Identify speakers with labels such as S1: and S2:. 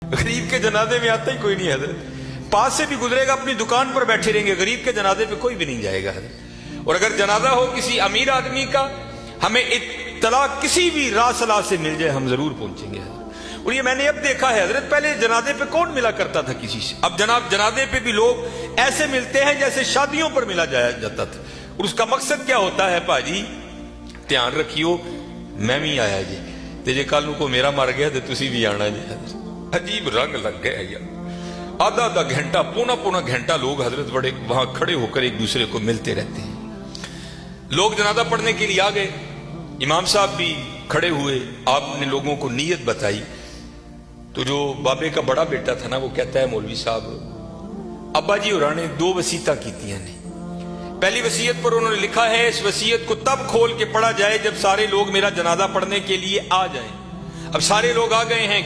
S1: गरीब के जनाजे में आता ही कोई नहीं हजरत। पास से भी गुजरेगा अपनी दुकान पर बैठे रहेंगे, गरीब के जनाजे पे कोई भी नहीं जाएगा हजरत। और अगर जनाजा हो किसी अमीर आदमी का, हमें इत्तला किसी भी रासला से मिल जाए, हम जरूर पहुंचेंगे हजरत। और ये मैंने अब देखा है हजरत, पहले जनाजे पे कौन मिला करता था किसी से, अब जनाब जनाजे पे भी लोग ऐसे मिलते हैं जैसे शादियों पर मिला जाता था। और उसका मकसद क्या होता है, भाजी ध्यान रखियो मैं भी आया जी, ते जे कल को मेरा मर गया तो तुसी भी आना जी। अजीब रंग लग गया यार। आधा आधा घंटा, पौना पौना घंटा लोग हजरत बड़े वहां खड़े होकर एक दूसरे को मिलते रहते हैं। लोग जनाजा पढ़ने के लिए आ गए, इमाम साहब भी खड़े हुए, आपने लोगों को नीयत बताई। तो जो बाबे का बड़ा बेटा था ना, वो कहता है मौलवी साहब अब्बा जी होरां ने 2 वसीयतां कीतियां ने। पहली वसीयत पर उन्होंने लिखा है, इस वसीयत को तब खोल के पढ़ा जाए जब सारे लोग मेरा जनाजा पढ़ने के लिए आ जाएं। अब सारे लोग आ गए हैं।